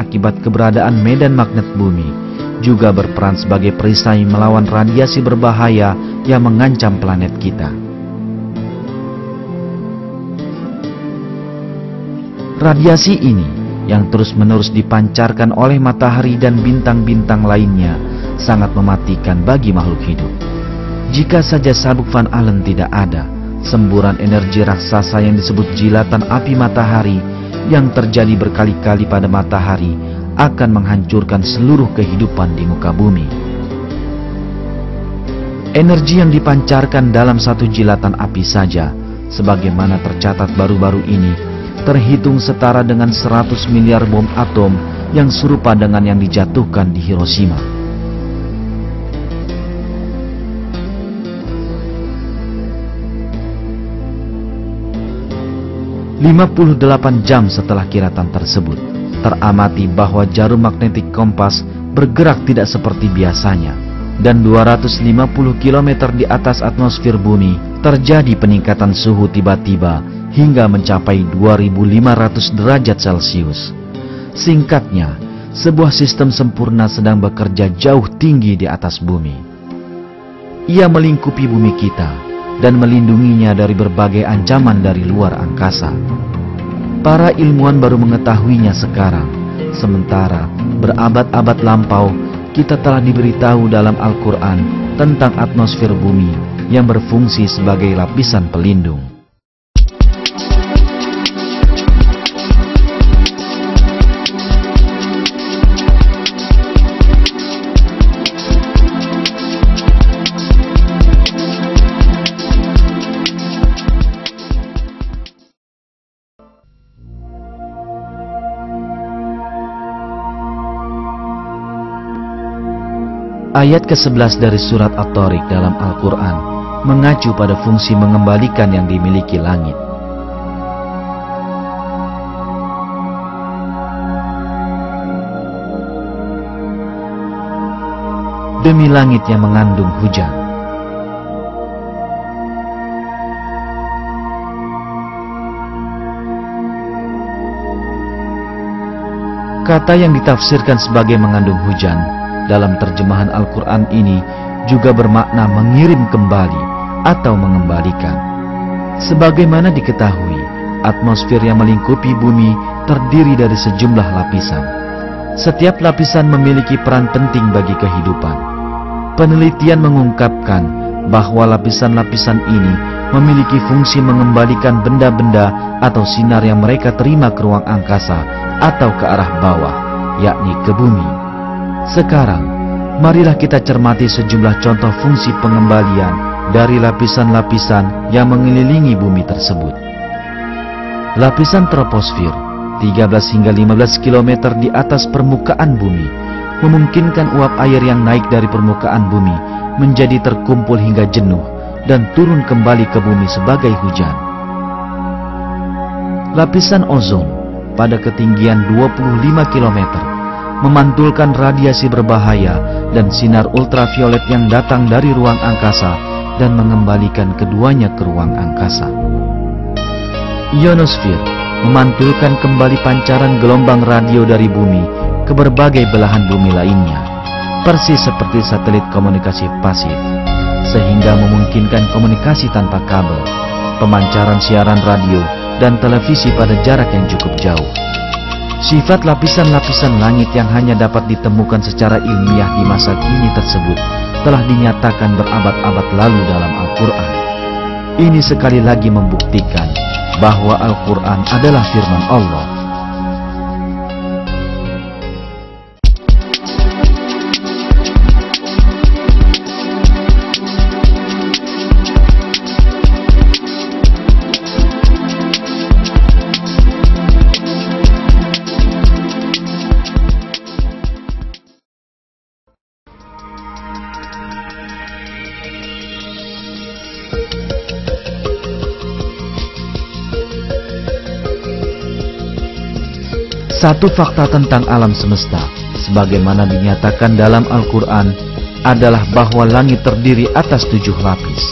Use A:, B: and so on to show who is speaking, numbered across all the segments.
A: akibat keberadaan medan magnet bumi juga berperan sebagai perisai melawan radiasi berbahaya yang mengancam planet kita. Radiasi ini yang terus-menerus dipancarkan oleh matahari dan bintang-bintang lainnya sangat mematikan bagi makhluk hidup. Jika saja sabuk Van Allen tidak ada, semburan energi raksasa yang disebut jilatan api matahari yang terjadi berkali-kali pada matahari akan menghancurkan seluruh kehidupan di muka bumi. Energi yang dipancarkan dalam satu jilatan api saja, sebagaimana tercatat baru-baru ini, terhitung setara dengan 100 miliar bom atom yang serupa dengan yang dijatuhkan di Hiroshima. "58 jam setelah kiratan tersebut, teramati bahwa jarum magnetik kompas bergerak tidak seperti biasanya, dan 250 km di atas atmosfer bumi terjadi peningkatan suhu tiba-tiba hingga mencapai 2500 derajat Celcius. Singkatnya, sebuah sistem sempurna sedang bekerja jauh tinggi di atas bumi. Ia melingkupi bumi kita dan melindunginya dari berbagai ancaman dari luar angkasa. Para ilmuwan baru mengetahuinya sekarang, sementara berabad-abad lampau kita telah diberitahu dalam Al-Quran tentang atmosfer bumi yang berfungsi sebagai lapisan pelindung. Ayat ke-11 dari surat At-Tariq dalam Al-Quran mengacu pada fungsi mengembalikan yang dimiliki langit. Demi langit yang mengandung hujan. Kata yang ditafsirkan sebagai mengandung hujan dalam terjemahan Al-Quran ini juga bermakna mengirim kembali atau mengembalikan. Sebagaimana diketahui, atmosfer yang melingkupi bumi terdiri dari sejumlah lapisan. Setiap lapisan memiliki peran penting bagi kehidupan. Penelitian mengungkapkan bahwa lapisan-lapisan ini memiliki fungsi mengembalikan benda-benda atau sinar yang mereka terima ke ruang angkasa atau ke arah bawah, yakni ke bumi. Sekarang, marilah kita cermati sejumlah contoh fungsi pengembalian dari lapisan-lapisan yang mengelilingi bumi tersebut. Lapisan troposfer, 13 hingga 15 km di atas permukaan bumi, memungkinkan uap air yang naik dari permukaan bumi menjadi terkumpul hingga jenuh dan turun kembali ke bumi sebagai hujan. Lapisan ozon, pada ketinggian 25 km, memantulkan radiasi berbahaya dan sinar ultraviolet yang datang dari ruang angkasa dan mengembalikan keduanya ke ruang angkasa. Ionosfer memantulkan kembali pancaran gelombang radio dari bumi ke berbagai belahan bumi lainnya, persis seperti satelit komunikasi pasif, sehingga memungkinkan komunikasi tanpa kabel, pemancaran siaran radio, dan televisi pada jarak yang cukup jauh. Sifat lapisan-lapisan langit yang hanya dapat ditemukan secara ilmiah di masa kini tersebut telah dinyatakan berabad-abad lalu dalam Al-Quran. Ini sekali lagi membuktikan bahwa Al-Quran adalah firman Allah. Satu fakta tentang alam semesta, sebagaimana dinyatakan dalam Al-Quran, adalah bahwa langit terdiri atas 7 lapis.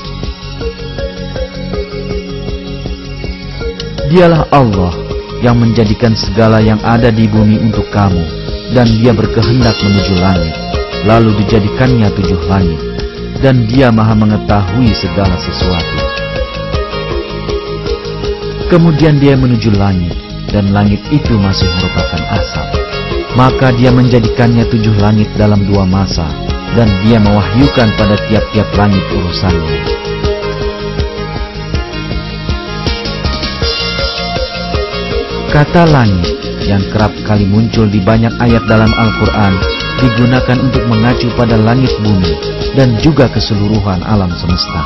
A: Dialah Allah yang menjadikan segala yang ada di bumi untuk kamu dan dia berkehendak menuju langit, lalu dijadikannya 7 langit, dan dia maha mengetahui segala sesuatu. Kemudian dia menuju langit, dan langit itu masih merupakan asap. Maka dia menjadikannya 7 langit dalam 2 masa, dan dia mewahyukan pada tiap-tiap langit urusannya. Kata langit yang kerap kali muncul di banyak ayat dalam Al-Quran digunakan untuk mengacu pada langit bumi dan juga keseluruhan alam semesta.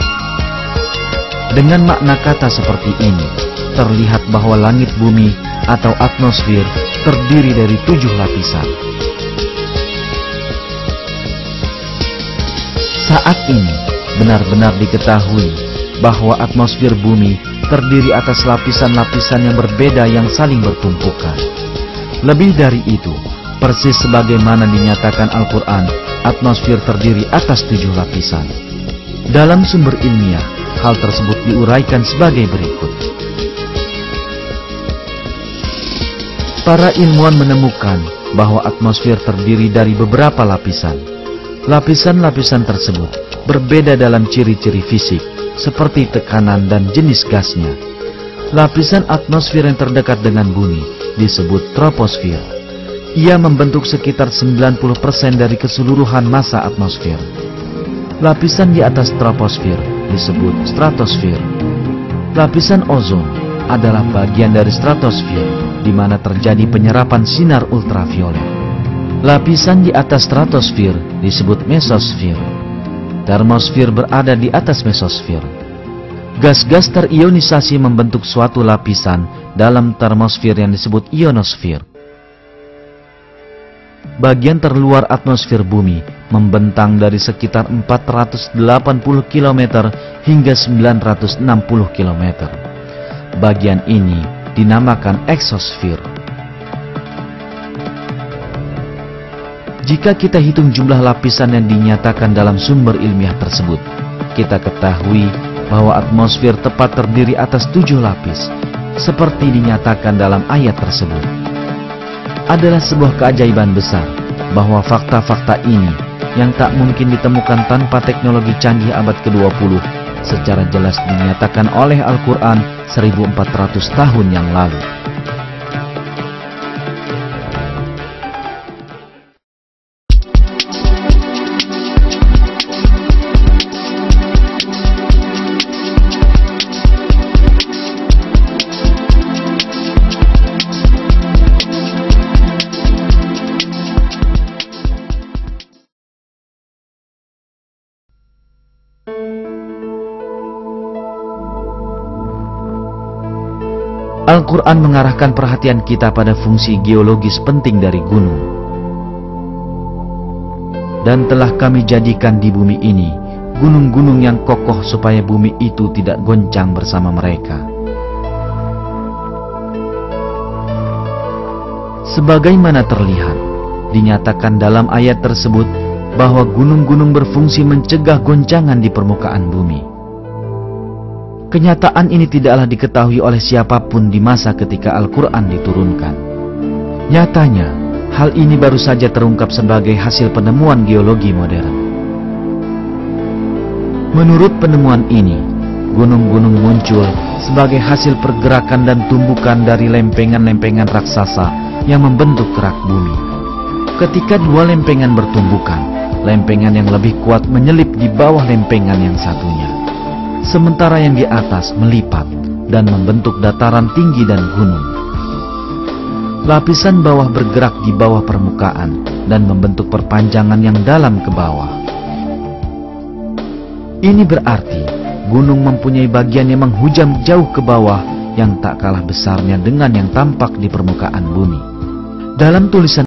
A: Dengan makna kata seperti ini, terlihat bahwa langit bumi atau atmosfer terdiri dari 7 lapisan. Saat ini benar-benar diketahui bahwa atmosfer bumi terdiri atas lapisan-lapisan yang berbeda yang saling bertumpukan. Lebih dari itu, persis sebagaimana dinyatakan Al-Quran, atmosfer terdiri atas 7 lapisan. Dalam sumber ilmiah, hal tersebut diuraikan sebagai berikut. Para ilmuwan menemukan bahwa atmosfer terdiri dari beberapa lapisan. Lapisan-lapisan tersebut berbeda dalam ciri-ciri fisik, seperti tekanan dan jenis gasnya. Lapisan atmosfer yang terdekat dengan bumi disebut troposfer. Ia membentuk sekitar 90% dari keseluruhan massa atmosfer. Lapisan di atas troposfer disebut stratosfer. Lapisan ozon adalah bagian dari stratosfer, di mana terjadi penyerapan sinar ultraviolet. Lapisan di atas stratosfer disebut mesosfer. Termosfer berada di atas mesosfer. Gas-gas terionisasi membentuk suatu lapisan dalam termosfer yang disebut ionosfer. Bagian terluar atmosfer bumi membentang dari sekitar 480 km hingga 960 km. Bagian ini dinamakan eksosfer. Jika kita hitung jumlah lapisan yang dinyatakan dalam sumber ilmiah tersebut, kita ketahui bahwa atmosfer tepat terdiri atas 7 lapis, seperti dinyatakan dalam ayat tersebut. Adalah sebuah keajaiban besar bahwa fakta-fakta ini yang tak mungkin ditemukan tanpa teknologi canggih abad ke-20 secara jelas dinyatakan oleh Al-Quran 1400 tahun yang lalu. Al-Quran mengarahkan perhatian kita pada fungsi geologis penting dari gunung. Dan telah kami jadikan di bumi ini gunung-gunung yang kokoh supaya bumi itu tidak goncang bersama mereka. Sebagaimana terlihat, dinyatakan dalam ayat tersebut bahwa gunung-gunung berfungsi mencegah goncangan di permukaan bumi. Kenyataan ini tidaklah diketahui oleh siapapun di masa ketika Al-Quran diturunkan. Nyatanya, hal ini baru saja terungkap sebagai hasil penemuan geologi modern. Menurut penemuan ini, gunung-gunung muncul sebagai hasil pergerakan dan tumbukan dari lempengan-lempengan raksasa yang membentuk kerak bumi. Ketika 2 lempengan bertumbukan, lempengan yang lebih kuat menyelip di bawah lempengan yang satunya. Sementara yang di atas melipat dan membentuk dataran tinggi dan gunung. Lapisan bawah bergerak di bawah permukaan dan membentuk perpanjangan yang dalam ke bawah. Ini berarti gunung mempunyai bagian yang menghujam jauh ke bawah yang tak kalah besarnya dengan yang tampak di permukaan bumi. Dalam tulisan